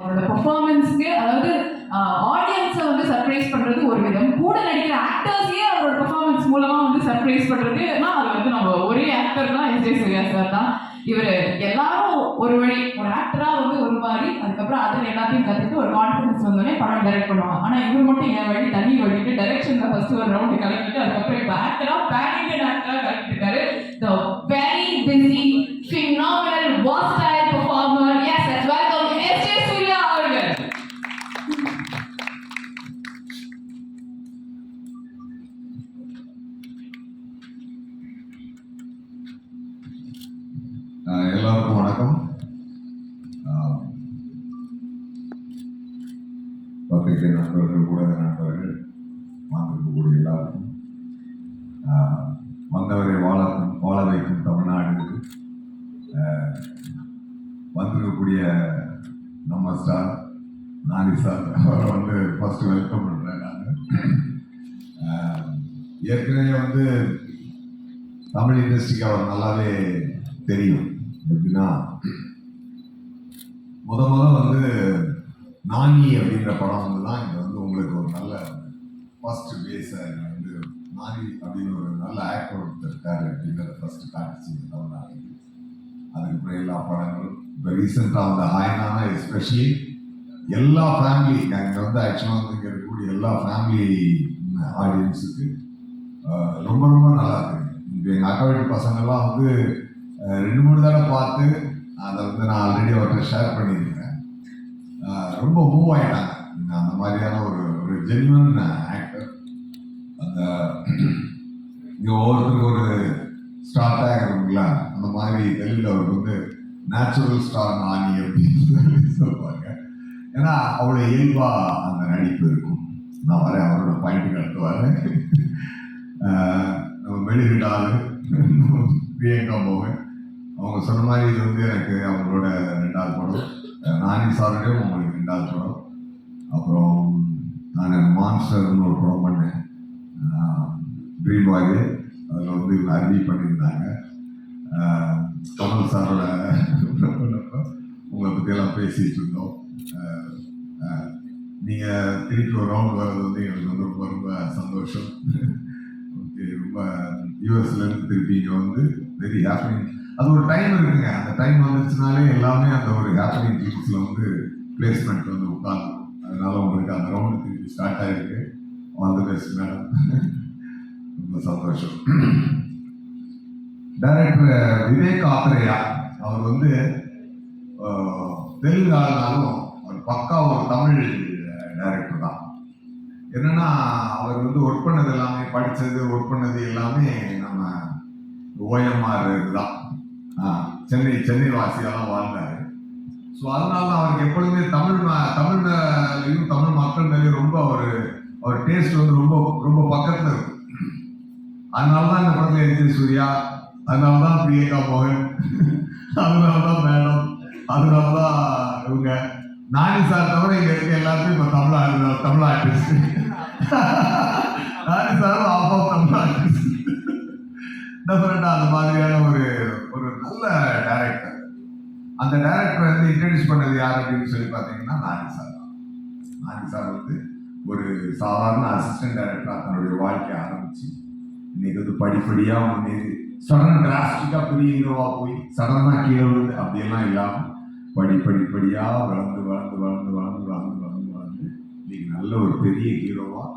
அவரோட பெர்ஃபார்மன்ஸ்க்கு அதாவது ஆடியன்ஸை வந்து சர்ப்ரைஸ் பண்றது ஒரு விதம், கூட நடிக்கிற ஆக்டர்ஸையே அவரோட பெர்ஃபார்மன்ஸ் மூலமா வந்து சர்ப்ரைஸ் பண்றதுன்னா அது வந்து நம்ம ஒரே ஆக்டர் தான் எஸ் ஜே சூர்யா சார் தான். இவர் எல்லாரும் ஒரு வழி, ஒரு ஆக்டரா வந்து ஒரு மாதிரி, அதுக்கப்புறம் அதில் எல்லாத்தையும் கற்றுட்டு ஒரு கான்ஃபிடன்ஸ் வந்தோடனே படம் டைரக்ட் பண்ணுவாங்க. ஆனால் இவர் மட்டும் என் வழி தனி வழிட்டு டைரக்ஷன்ல ஃபர்ஸ்ட் ஒரு ரவுண்டு கலக்கிட்டு அதுக்கப்புறம் இப்போ ஆக்டரா பேன் இண்டியன் ஆக்டரா கலக்கிட்டு இருக்காரு. The very busy phenomenal versatile performer. Yes, let's welcome S.J. Surya அவர்கள். எல்லாருக்கும் வணக்கம். பத்திரிகை நண்பர்கள், ஊடக நண்பர்கள், வந்திருக்கக்கூடிய எல்லாருக்கும் வந்தவரை வாழ வைக்கும் தமிழ்நாடு, வந்திருக்கக்கூடிய நம்ம ஸ்டார் நானி சார் அவரை வந்து ஃபர்ஸ்ட் வெல்கம் பண்ணுறேன். நான் ஏற்கனவே வந்து தமிழ் இண்டஸ்ட்ரிக்கு அவர் நல்லாவே தெரியும். எப்படின்னா முதல்ல வந்து நானி அப்படின்ற படம் வந்து தான் இங்கே வந்து உங்களுக்கு ஒரு நல்ல ஃபர்ஸ்ட் பேஸை வந்து நானி அப்படின்னு ஒரு நல்ல ஆக்டர் ஒருத்தர் இருக்காரு அப்படின்றத ஃபர்ஸ்ட் காட்டுச்சு தமிழ்நாடு. அதுக்கப்புறம் எல்லா படங்களும் இப்போ ரீசெண்டாக வந்து ஆயினானா எஸ்பெஷலி எல்லா ஃபேமிலி அங்கே வந்து ஆக்சுவலாக வந்து இங்கே இருக்கக்கூடிய எல்லா ஃபேமிலி ஆடியன்ஸுக்கு ரொம்ப ரொம்ப நல்லா இருக்கு. இப்போ எங்கள் அக்கா வீட்டு பசங்கள்லாம் வந்து 2-3 தடவை பார்த்து அதை வந்து நான் ஆல்ரெடி அவர்கிட்ட ஷேர் பண்ணியிருக்கேன். ரொம்ப மூவ் ஆகிட்டாங்க. அந்த மாதிரியான ஒரு ஜென்யூன் ஆக்டர். அந்த இங்கே ஒவ்வொருத்தருக்கு ஒரு ஸ்டார் டேக் இருக்குங்களா, அந்த மாதிரி தெலுங்குல அவருக்கு வந்து நேச்சுரல் ஸ்டார் நானி அப்படின்னு சொல்லுவாங்க. ஏன்னா அவ்வளோ இயல்பா அந்த நடிப்பு இருக்கும். நான் வரேன், அவரோட பாயிண்ட் கட்டு வரேன். நம்ம மெழுகிடாலு பிரியங்கா மோகன் அவங்க சொன்ன மாதிரி இது வந்து எனக்கு அவங்களோட 2வது படம். நானி சாரோடையும் உங்களுக்கு 2வது படம். அப்புறம் நான் மான்ஸ்டர்னு ஒரு படம் பண்ணேன், ட்ரீம் பாய். அதில் வந்து அருவி பண்ணியிருந்தாங்க. கமல் சாரோட உங்களை பற்றியெல்லாம் பேசிகிட்டு இருந்தோம். நீங்கள் திருப்பி ஒரு ரவுண்ட் வர்றது வந்து எனக்கு வந்து ரொம்ப ரொம்ப சந்தோஷம். ஓகே, ரொம்ப யூஎஸ்லேருந்து திருப்பி இங்கே வந்து வெரி ஹாப்பிங். அது ஒரு டைம் இருக்குங்க. அந்த டைம் வந்துச்சுனாலே எல்லாமே அந்த ஒரு ஹாப்பிங் கிளிப்ஸில் வந்து பிளேஸ்மெண்ட் வந்து உட்காந்து, அதனால உங்களுக்கு அந்த ரவுண்டு திருப்பி ஸ்டார்ட் ஆகிருக்கு. All the best madam. ரொம்ப சந்தோஷம். டைரக்டர் விவேக் ஆத்ரேயா அவர் வந்து தெலுங்கு ஆளுனாலும் அவர் பக்கா ஒரு தமிழ் டைரக்டர் தான். என்னன்னா அவர் வந்து ஒர்க் பண்ணது எல்லாமே, படித்தது ஒர்க் பண்ணது எல்லாமே நம்ம ஓஎம்ஆர் தான். சென்னை வாசியெல்லாம் வாழ்ந்தாரு. ஸோ அதனால அவருக்கு எப்பொழுதுமே தமிழ் மேலேயும் தமிழ் மக்கள் மேலேயும் ரொம்ப அவர் டேஸ்ட் வந்து ரொம்ப ரொம்ப பக்கத்தில் இருக்கும். அதனால தான் இந்த படத்தில் எஸ் ஜே சூர்யா, அதனால தான் பிரியங்கா மோகன், அதனால தான் மேடம், அதனால தான் இவங்க நானி சார் தவிர இங்கே இருக்க எல்லாருமே இப்போ Tamil artist. Nani sir of of Tamil artist. டெஃபினட்டாக அந்த மாதிரியான ஒரு நல்ல டைரக்டர். அந்த டைரக்டரை வந்து இன்ட்ரடியூஸ் பண்ணது யார் அப்படின்னு சொல்லி பார்த்தீங்கன்னா நானி சார் தான். நானி சார் வந்து ஒரு சாதாரண அசிஸ்டன்ட் டைரக்டராக தன்னுடைய வாழ்க்கையை ஆரம்பிச்சு இன்னைக்கு வந்து படிப்படியாக முன்னேறி சடன் டிராஸ்டிக்காக பெரிய ஹீரோவாக போய் சடனாக கீழே விழுந்து அப்படியெல்லாம் இல்லாமல் படிப்படியாக வளர்ந்து இன்னைக்கு நல்ல ஒரு பெரிய ஹீரோவாக